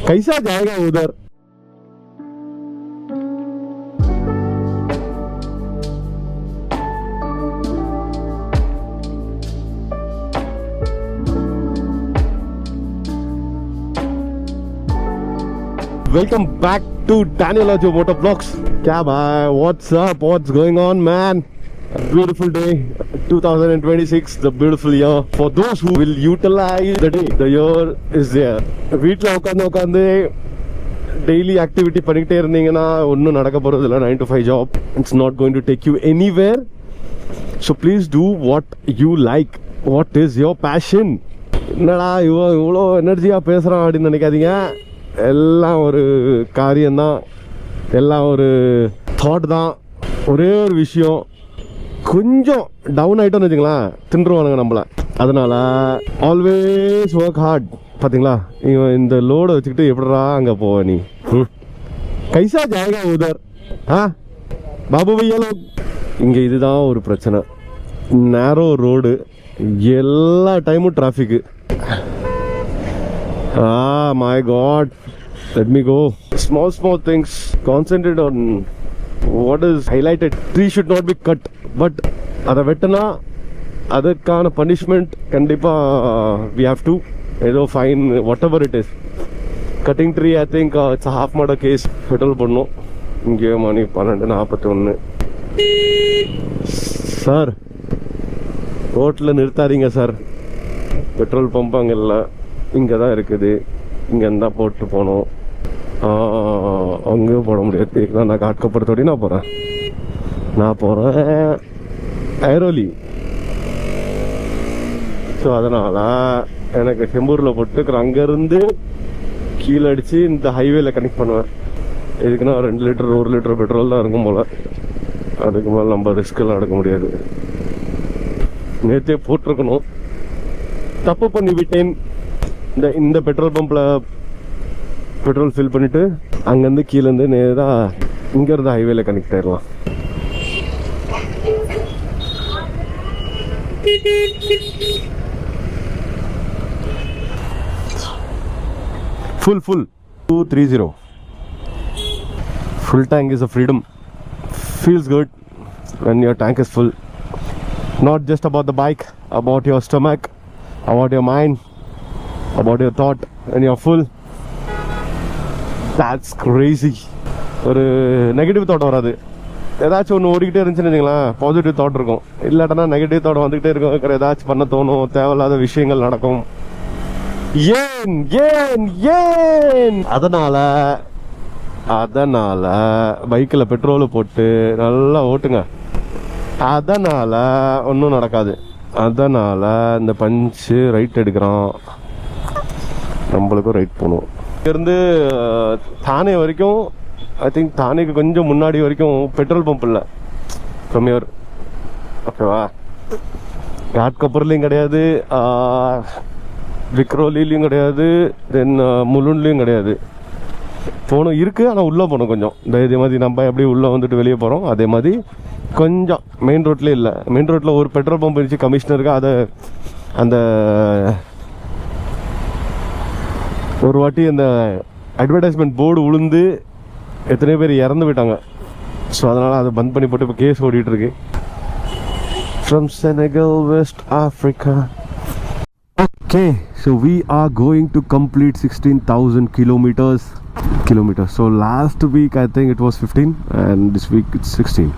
कैसा जाएगा उधर? Welcome back to Daniel Ajo Motor Vlogs. Kya bhai? What's up? What's going on, man? A beautiful day, 2026, the beautiful year. For those who will utilize the day, the year is there. வீட்டில் உட்காந்து daily activity பண்ணிக்கிட்டே இருந்தீங்கன்னா ஒன்றும் நடக்க போகிறது இல்லை. 9 to 5 job, it's not going to take you anywhere. So please do what you like. What is your passion? என்னடா இவ்வளோ எனர்ஜியாக பேசுகிறான் அப்படின்னு நினைக்காதீங்க. எல்லாம் ஒரு காரியம்தான், எல்லாம் ஒரு தாட் தான். ஒரே ஒரு விஷயம், கொஞ்சம் டவுன் ஆகிட்டோன்னு வச்சுங்களேன், தின்றுவானுங்க நம்மளை. அதனால் ஆல்வேஸ் ஒர்க் ஹார்ட். பார்த்தீங்களா, இவன் இந்த லோடை வச்சுக்கிட்டு எப்படா அங்கே போவ நீ? கைசா ஜாயகா உதர் பாபு பையா. இங்கே இதுதான் ஒரு பிரச்சனை. நேரோ ரோடு, எல்லா டைமும் டிராஃபிக்கு. My God, let me go. Small things, concentrate on what is highlighted. Tree should not be cut, but அதை வெட்டினா அதற்கான பனிஷ்மெண்ட் கண்டிப்பாக we have to, ஏதோ fine, whatever it is. Cutting tree, I think it's a half murder case. Petrol பண்ணணும். இங்கே மணி 12:41. Sir, ரோட்டில் நிறுத்தாதீங்க sir. Petrol pump அங்கே இல்லை, இங்கே தான் இருக்குது. இங்கே இருந்தால் போட்டு போகணும். அங்கேயும் போட முடியாது. இதுக்குதான் நான் காட்கப்படுத்தோடி நான் போகிறேன் ஐரோலி. ஸோ அதனால் எனக்கு செம்பூரில் போட்டு அங்கேருந்து கீழே அடித்து இந்த ஹைவேல கனெக்ட் பண்ணுவேன். இதுக்குன்னா 2 லிட்டர் 1 லிட்டர் பெட்ரோல் தான் இருக்கும் போல். அதுக்கு மேலே நம்ம ரிஸ்க்கெல்லாம் எடுக்க முடியாது. நேற்றே போட்டிருக்கணும், தப்பு பண்ணி விட்டேன். இந்த பெட்ரோல் பம்பில் பெட்ரோல் ஃபில் பண்ணிவிட்டு அங்கேருந்து கீழேருந்து நேராக இங்கேருந்து ஹைவேல கனெக்ட் ஆகிடலாம். full 230. Full tank is a freedom. Feels good when your tank is full. Not just about the bike, about your stomach, about your mind, about your thought. When you're full, that's crazy. ஒரு negative thought வராது. ஏதாச்சும் ஒன்று ஓடிக்கிட்டே இருந்துச்சுன்னு வச்சுங்களேன், positive thought இருக்கும். இல்லாட்டனா negative thought வந்துக்கிட்டே இருக்கும். ஏதாச்சும் பண்ண தோணும், தேவையில்லாத விஷயங்கள் நடக்கும். ஏன் அதனால பைக்கில் பெட்ரோலு போட்டு நல்லா ஓட்டுங்க. அதனால ஒன்றும் நடக்காது. அதனால இந்த பஞ்சு ரைட் எடுக்கிறான், நம்மளுக்கும் ரைட் போகணும். இங்கேருந்து தானே வரைக்கும், ஐ திங்க் தானேக்கு கொஞ்சம் முன்னாடி வரைக்கும் பெட்ரோல் பம்ப் இல்லை ஃப்ரம் யுவர். ஓகேவா, காட்கப்பூர்லேயும் கிடையாது, விக்ரோலிலையும் கிடையாது, தென் முலுன்லேயும் கிடையாது. போகணும் இருக்குது, ஆனால் உள்ளே போகணும் கொஞ்சம். இதே மாதிரி நம்ம எப்படி உள்ளே வந்துட்டு வெளியே போகிறோம், அதே மாதிரி கொஞ்சம் மெயின் ரோட்லேயே இல்லை. மெயின் ரோட்டில் ஒரு பெட்ரோல் பம்ப் இருந்துச்சு கமிஷனருக்கு. அதை அந்த ஒரு வாட்டி அந்த அட்வர்டைஸ்மெண்ட் போர்டு உளுந்து எத்தனையோ பேர் இறந்து போயிட்டாங்க. ஸோ அதனால் அதை பந்த் பண்ணி போட்டு இப்போ கேஸ் ஓடிட்டுருக்கு. From Senegal, West Africa. Okay, so we are going to complete 16,000 kilometers. So last week I think it was 15 and this week it's 16.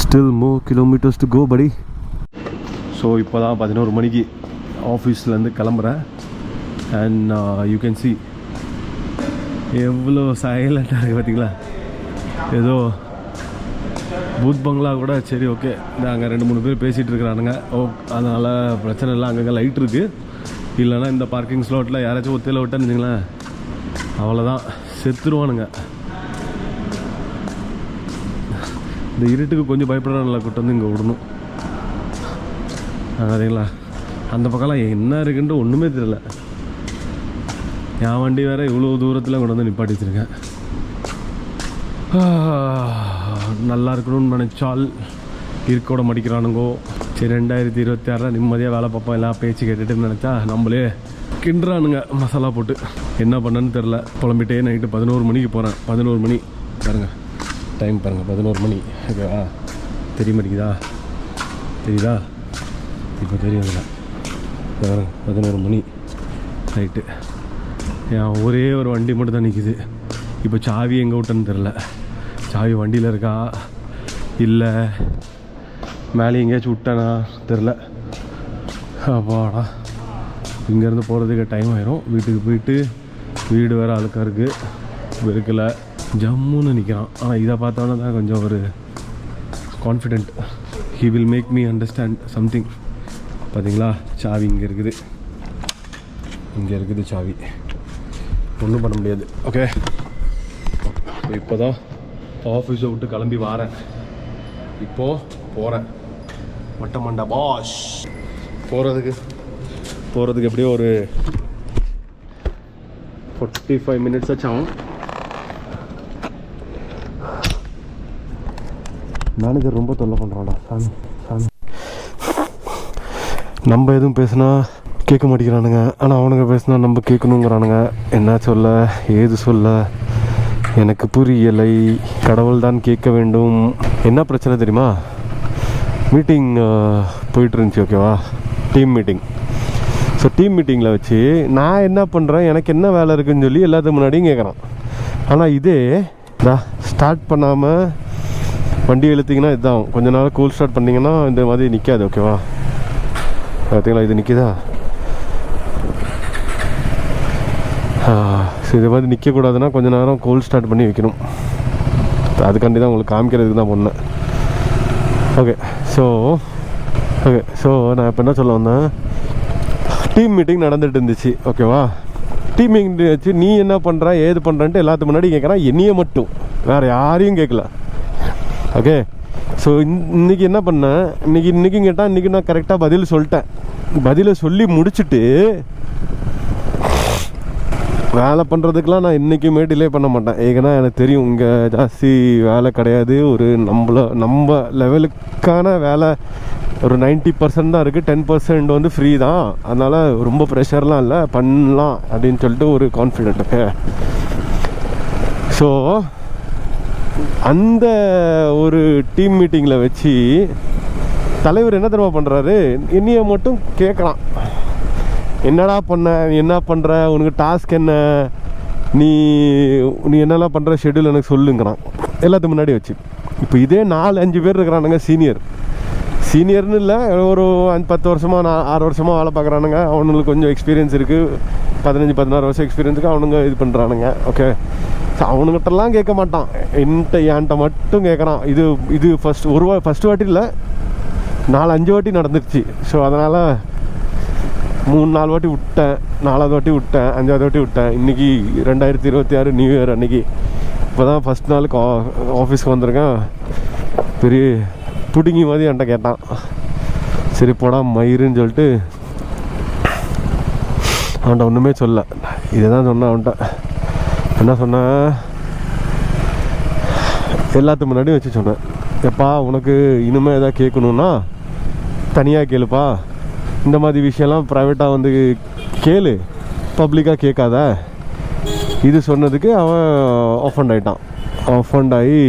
Still more kilometers to go, buddy. So இப்போதான் 11 மணிக்கு ஆஃபீஸ்லேருந்து கிளம்புறேன். And you can see எவ்வளோ சைலண்டாக இருக்குது பார்த்தீங்களா. ஏதோ booth பங்களா கூட. சரி, ஓகே, அங்கே 2-3 பேர் பேசிகிட்டு இருக்கிறானுங்க. அதனால் பிரச்சனை இல்லை. அங்கங்கே லைட் இருக்குது. இல்லைன்னா இந்த பார்க்கிங் ஸ்லாட்டில் யாராச்சும் ஒத்தையில் விட்டேன்னு வச்சுங்களேன், அவ்வளோதான், செத்துருவானுங்க. இந்த இருட்டுக்கு கொஞ்சம் பயப்படுறானுல, கூட்டு வந்து இங்கே விடணும். சரிங்களா, அந்த பக்கம்லாம் என்ன இருக்குன்ட்டு ஒன்றுமே தெரியல. என் வண்டி வேறு இவ்வளோ தூரத்தில் கொண்டு வந்து நிப்பாட்டி வச்சுருக்கேன். நல்லா இருக்கணும்னு நினச்சால் இருக்கோட மடிக்கிறானுங்கோ. சரி, 2026 நிம்மதியாக வேலை பார்ப்போம், எல்லாம் பேச்சு கேட்டுட்டு நினச்சா நம்மளே கிண்டுறானுங்க மசாலா போட்டு. என்ன பண்ணன்னு தெரில, புலம்பிட்டே நைட்டு 11 மணிக்கு போகிறேன். 11 மணி பாருங்கள், டைம் பாருங்கள், 11 மணி. ஓகேவா, தெரிய மாட்டேங்குதா? தெரியுதா? இப்போ தெரியுதுல பாருங்க, 11 மணி நைட்டு. என் ஒரே ஒரு வண்டி மட்டும் தான் நிற்கிது. இப்போ சாவி எங்கே விட்டேன்னு தெரில. சாவி வண்டியில் இருக்கா இல்லை மேலே எங்கேயாச்சும் விட்டானா தெரில. அப்பாடா, இங்கேருந்து போகிறதுக்கு டைம் ஆயிரும். வீட்டுக்கு போயிட்டு வீடு வேறு அழுக்காக இருக்குது, வெறுக்கலை, ஜம்முன்னு நிற்கிறான். ஆனால் இதை பார்த்தோன்னா தான் கொஞ்சம் ஒரு confident. He will make me understand something. பார்த்தீங்களா, சாவி இங்கே இருக்குது, இங்கே இருக்குது சாவி, ஒன்றும் பண்ண முடியாது. ஓகே, இப்போ தான் ஆஃபீஸை விட்டு கிளம்பி வரேன். இப்போது போகிறேன் மட்டமண்டா பாஷ். போகிறதுக்கு எப்படியோ ஒரு 45 மினிட்ஸ் ஆகும். மேனேஜர் ரொம்ப தொல்லை பண்ணுறான்டா சாமி. நம்ம எதுவும் பேசுனா கேட்க மாட்டேங்கிறானுங்க, ஆனால் அவனுங்க பேசுனா நம்ம கேட்கணுங்கிறானுங்க. என்ன சொல்ல ஏது சொல்ல எனக்கு புரியலை. கடவுள் தான் கேட்க வேண்டும். என்ன பிரச்சனை தெரியுமா? மீட்டிங் போயிட்டு இருந்துச்சு, ஓகேவா, டீம் மீட்டிங். ஸோ டீம் மீட்டிங்கில் வச்சு நான் என்ன பண்ணுறேன், எனக்கு என்ன வேலை இருக்குதுன்னு சொல்லி எல்லாத்துக்கு முன்னாடியும் கேட்குறான். ஆனால் இதே ஸ்டார்ட் பண்ணாமல் வண்டி இழுத்திங்கன்னா இதுதான், கொஞ்ச நாள் கூல் ஸ்டார்ட் பண்ணிங்கன்னா இந்த மாதிரி நிற்காது. ஓகேவா, பார்த்தீங்களா, இது நிற்கிதா? ஸோ இது மாதிரி நிற்கக்கூடாதுன்னா கொஞ்சம் நேரம் கூல் ஸ்டார்ட் பண்ணி வைக்கணும். அதுக்காண்டி தான் உங்களுக்கு காமிக்கிறதுக்கு தான் பண்ணேன். ஓகே, ஸோ நான் இப்போ என்ன சொல்ல வந்தேன், டீம் மீட்டிங் நடந்துகிட்டு இருந்துச்சு. ஓகேவா, டீம் மீட்டிங் வச்சு நீ என்ன பண்ணுற ஏது பண்ணுறன்ட்டு எல்லாத்துக்கு முன்னாடி கேட்குறான், என்னையே மட்டும், வேறு யாரையும் கேட்கல. ஓகே, ஸோ இன்றைக்கி என்ன பண்ணேன், இன்றைக்கும் கேட்டால் இன்றைக்கி நான் கரெக்டாக பதில் சொல்லிட்டேன். பதிலை சொல்லி முடிச்சுட்டு வேலை பண்ணுறதுக்கெலாம் நான் இன்றைக்குமே டிலே பண்ண மாட்டேன். ஏன்னா எனக்கு தெரியும் இங்கே ஜாஸ்தி வேலை கிடையாது. ஒரு நம்ம லெவலுக்கான வேலை ஒரு 90% தான் இருக்குது, 10% வந்து ஃப்ரீ தான். அதனால் ரொம்ப ப்ரெஷர்லாம் இல்லை, பண்ணலாம் அப்படின்னு சொல்லிட்டு ஒரு கான்ஃபிடென்ட். ஓகே, ஸோ அந்த ஒரு டீம் மீட்டிங்கில் வச்சு தலைவர் என்ன தெரியுமா பண்ணுறாரு, என்னையை மட்டும் கேட்குறான், என்னடா பண்ண, நீ என்ன பண்ணுற, உனக்கு டாஸ்க் என்ன, நீ என்னெல்லாம் பண்ணுற, ஷெட்யூல் எனக்கு சொல்லுங்கிறான் எல்லாத்துக்கு முன்னாடி வச்சு. இப்போ இதே 4-5 பேர் இருக்கிறானுங்க சீனியர்னு இல்லை, ஒரு 10 வருஷமாக 6 வருஷமாக வேலை பார்க்குறானுங்க. அவனுங்களுக்கு கொஞ்சம் எக்ஸ்பீரியன்ஸ் இருக்குது, 15-16 வருஷம் எக்ஸ்பீரியன்ஸுக்கு அவனுங்க இது பண்ணுறானுங்க. ஓகே, ஸோ அவனுங்கிட்டலாம் கேட்க மாட்டான், என்கிட்ட மட்டும் கேட்குறான். இது ஃபஸ்ட்டு வாட்டி இல்லை, 4-5 வாட்டி நடந்துருச்சு. ஸோ அதனால் 3-4 வாட்டி விட்டேன், 4வது வாட்டி விட்டேன், 5வது வாட்டி விட்டேன். இன்றைக்கி 2026 நியூ இயர் அன்றைக்கி இப்போ தான் ஃபஸ்ட் நாளுக்கு ஆஃபீஸ்க்கு வந்திருக்கேன். பெரிய பிடுங்கி மாதிரி என்கிட்ட கேட்டான். சரி போடா மயிருன்னு சொல்லிட்டு அவன்கிட்ட ஒன்றுமே சொல்ல. இதை தான் சொன்னேன் அவன்கிட்ட. என்ன சொன்னேன், எல்லாத்துக்கு முன்னாடியும் வச்சு சொன்னேன், எப்பா உனக்கு இனிமேல் எதாவது கேட்கணுன்னா தனியாக கேளுப்பா, இந்த மாதிரி விஷயம்லாம் ப்ரைவேட்டாக வந்து கேளு, பப்ளிக்காக கேட்காத. இது சொன்னதுக்கு அவன் ஆஃபண்ட் ஆகி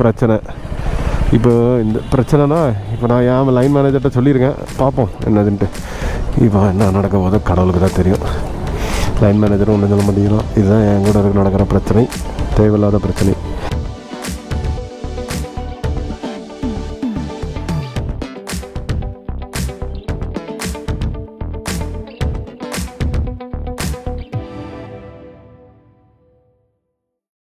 பிரச்சனை. இப்போ இந்த பிரச்சனைனா இப்போ நான் என் லைன் மேனேஜர்கிட்ட சொல்லியிருக்கேன், பார்ப்போம் என்னதுன்ட்டு. இப்போ என்ன நடக்க போதோ கடவுளுக்கு தான் தெரியும். லைன் மேனேஜரும் ஒன்று சொல்ல மாட்டேங்கிறான். இதுதான் என் கூட நடக்கிற பிரச்சனை, தேவையில்லாத பிரச்சனை.